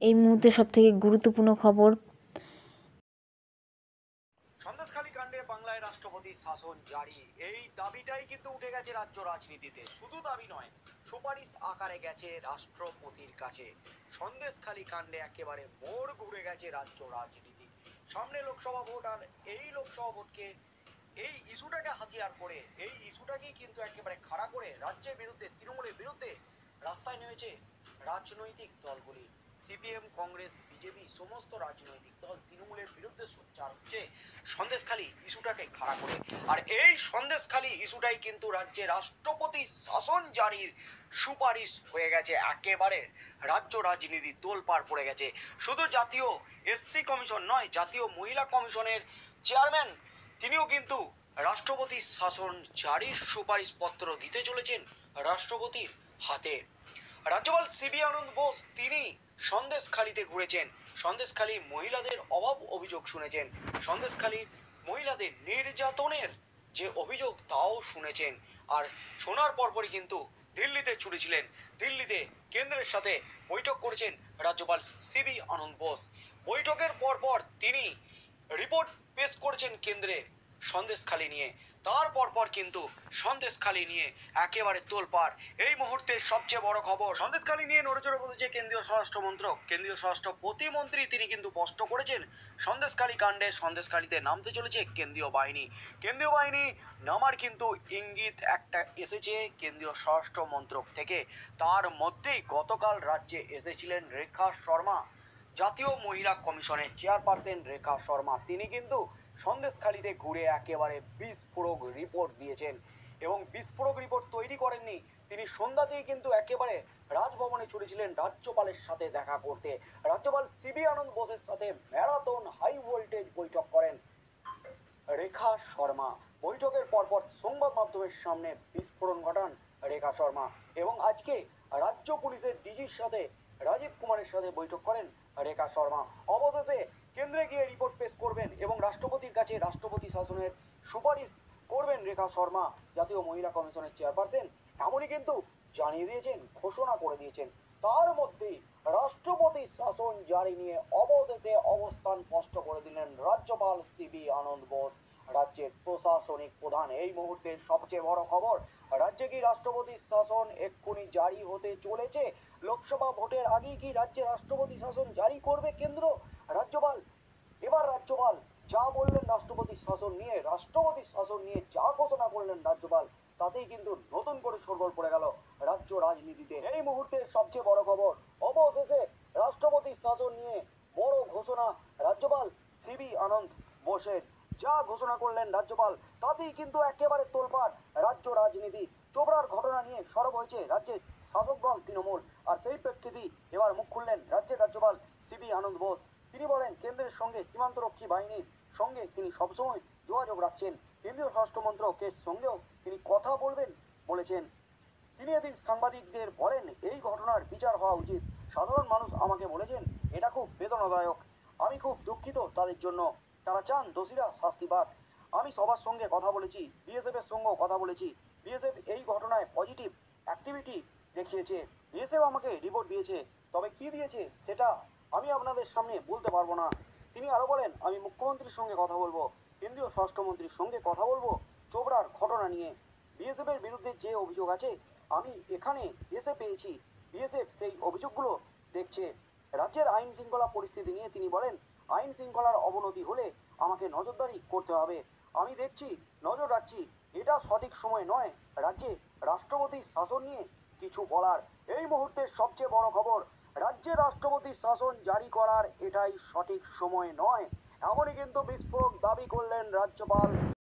এই মুহূর্তে সবথেকে গুরুত্বপূর্ণ খবর। সন্দেশখালী কাণ্ডে বাংলায় রাষ্ট্রপতি শাসন জারি, এই দাবিটাই কিন্তু উঠে গেছে রাজ্য রাজনীতিতে। শুধু দাবি নয়, সুপারিশ আকারে গেছে রাষ্ট্রপতির কাছে। সন্দেশখালী কাণ্ডে একেবারে মোড় ঘুরে গেছে রাজ্য রাজনীতি। সামনে লোকসভা ভোট, আর এই লোকসভা ভোটকে, এই ইস্যুটাকে হাতিয়ার করে, এই ইস্যুটাকেই কিন্তু একেবারে খাড়া করে রাজ্যের বিরুদ্ধে, তৃণমূলের বিরুদ্ধে রাস্তায় নেমেছে রাজনৈতিক দলগুলি। সিপিএম, কংগ্রেস, বিজেপি সমস্ত রাজনৈতিক দল তৃণমূলের বিরুদ্ধে সোচ্চার হচ্ছে সন্দেশখালী ইস্যুটাকে খাড়া করে। আর এই সন্দেশখালী ইস্যুটাই কিন্তু রাজ্যে রাষ্ট্রপতি শাসন জারির সুপারিশ হয়ে গেছে। একেবারে রাজ্য রাজনীতি তোলপাড় পড়ে গেছে। শুধু জাতীয় এসসি কমিশন নয়, জাতীয় মহিলা কমিশনের চেয়ারম্যান তিনিও কিন্তু রাষ্ট্রপতি শাসন জারির সুপারিশ পত্র দিতে চলেছেন রাষ্ট্রপতির হাতে। রাজ্যপাল সিবি আনন্দ বোস তিনি সন্দেশখালীতে ঘুরেছেন, সন্দেশখালী মহিলাদের অভাব অভিযোগ শুনেছেন, সন্দেশখালী মহিলাদের নির্যাতনের যে অভিযোগ তাও শুনেছেন। আর শোনার পরপরই কিন্তু দিল্লিতে ছুটেছিলেন। দিল্লিতে কেন্দ্রের সাথে বৈঠক করেছেন রাজ্যপাল সিবি আনন্দ বোস। বৈঠকের পরপর তিনি রিপোর্ট পেশ করেছেন কেন্দ্রের সন্দেশখালী নিয়ে। তারপর কিন্তু সন্দেশখালী নিয়ে একেবারে তোলপাড়। এই মুহূর্তের সবচেয়ে বড় খবর, সন্দেশখালী নিয়ে নড়েচড়ে বসেছে কেন্দ্রীয় স্বরাষ্ট্র মন্ত্রক। কেন্দ্রীয় স্বরাষ্ট্র প্রতিমন্ত্রী তিনি কিন্তু স্পষ্ট করেছেন, সন্দেশখালী কাণ্ডে সন্দেশখালীতে নামতে চলেছে কেন্দ্রীয় বাহিনী। কেন্দ্রীয় বাহিনী নামার কিন্তু ইঙ্গিত একটা এসেছে কেন্দ্রীয় স্বরাষ্ট্র মন্ত্রক থেকে। তার মধ্যেই গতকাল রাজ্যে এসেছিলেন রেখা শর্মা, জাতীয় মহিলা কমিশনের চেয়ারপারসন রেখা শর্মা। তিনি কিন্তু সন্দেশখালীতে ঘুরে একেবারে বিস্ফোরক রিপোর্ট দিয়েছেন। এবং বিস্ফোরক রিপোর্ট তৈরি করেননি তিনি, সন্ধ্যাতেই কিন্তু একেবারে রাজভবনে ছুটেছিলেন রাজ্যপালের সাথে দেখা করতে। রাজ্যপাল সিবি আনন্দ বোসের সাথে ম্যারাথন হাই ভোল্টেজ বৈঠক করেন রেখা শর্মা। বৈঠকের পরপর সংবাদ মাধ্যমের সামনে বিস্ফোরণ ঘটান রেখা শর্মা। এবং আজকে রাজ্য পুলিশের ডিজির সাথে, রাজীব কুমারের সাথে বৈঠক করেন রেখা শর্মা। অবশেষে কেন্দ্রে গিয়ে রিপোর্ট পেশ করবেন এবং রাষ্ট্রপতির কাছে রাষ্ট্রপতি শাসনের সুপারিশ করবেন রেখা শর্মা, জাতীয় মহিলা কমিশনের চেয়ারপারসন। এমনই কিন্তু জানিয়ে দিয়েছেন, ঘোষণা করে দিয়েছেন। তার মধ্যেই রাষ্ট্রপতি শাসন জারি নিয়ে অবশেষে অবস্থান স্পষ্ট করে দিলেন রাজ্যপাল সিবি আনন্দ বোস, রাজ্যের প্রশাসনিক প্রধান। এই মুহূর্তের সবচেয়ে বড় খবর, রাজ্যে কি রাষ্ট্রপতি শাসন এক্ষুনি জারি হতে চলেছে? লোকসভা ভোটের আগেই কি রাজ্যে রাষ্ট্রপতি শাসন জারি করবে কেন্দ্র? রাজ্যপাল, এবার রাজ্যপাল যা বললেন রাষ্ট্রপতি শাসন নিয়ে, রাষ্ট্রপতি শাসন নিয়ে যা ঘোষণা করলেন রাজ্যপাল, তাতেই কিন্তু নতুন করে শোরগোল পড়ে গেল রাজ্য রাজনীতিতে। এই মুহূর্তের সবচেয়ে বড় খবর, অবশেষে রাষ্ট্রপতি শাসন নিয়ে বড় ঘোষণা রাজ্যপাল সিবি আনন্দ বোসের। যা ঘোষণা করলেন রাজ্যপাল, তাতেই কিন্তু একেবারে তোলপাড় রাজ্য রাজনীতি। চোপড়ার ঘটনা নিয়ে সরব হয়েছে রাজ্যের শাসক দল তৃণমূল। আর সেই প্রেক্ষিতেই এবার মুখ খুললেন রাজ্যের রাজ্যপাল সিবি আনন্দ বোস। তিনি বলেন, কেন্দ্রের সঙ্গে সীমান্তরক্ষী বাহিনীর সঙ্গে তিনি সবসময় যোগাযোগ রাখছেন, কেন্দ্রীয় স্বরাষ্ট্রমন্ত্রকের সঙ্গেও তিনি কথা বলবেন বলেছেন। তিনি এদিন সাংবাদিকদের বলেন, এই ঘটনার বিচার হওয়া উচিত। সাধারণ মানুষ আমাকে বলেছেন এটা খুব বেদনাদায়ক, আমি খুব দুঃখিত তাদের জন্য। তারা চান দোষীরা শাস্তি পাক। আমি সবার সঙ্গে কথা বলেছি, বিএসএফ এর সঙ্গেও কথা বলেছি। বিএসএফ এই ঘটনায় পজিটিভ অ্যাক্টিভিটি দেখিয়েছে। বিএসএফ আমাকে রিপোর্ট দিয়েছে, তবে কি দিয়েছে সেটা আমি আপনাদের সামনে বলতে পারবো না। তিনি আরো বলেন, আমি মুখ্যমন্ত্রীর সঙ্গে কথা বলবো, কেন্দ্রীয় স্বরাষ্ট্রমন্ত্রীর সঙ্গে কথা বলবো চোপড়ার ঘটনা নিয়ে। বিএসএফ এর বিরুদ্ধে যে অভিযোগ আছে আমি এখানে এসে পেয়েছি, বিএসএফ সেই অভিযোগগুলো দেখছে। রাজ্যের আইন শৃঙ্খলা পরিস্থিতি নিয়ে তিনি বলেন, আইন শৃঙ্খলার অবনতি হলে আমাকে নজরদারি করতে হবে, আমি দেখছি, নজর রাখছি। এটা সঠিক সময় নয় রাজ্যে রাষ্ট্রপতি শাসন নিয়ে কিছু বলার। এই মুহূর্তের সবচেয়ে বড় খবর, রাজ্যে রাষ্ট্রপতি শাসন জারি করার এটাই সঠিক সময় নয়, এমনই কিন্তু বিস্ফোরক দাবি করলেন রাজ্যপাল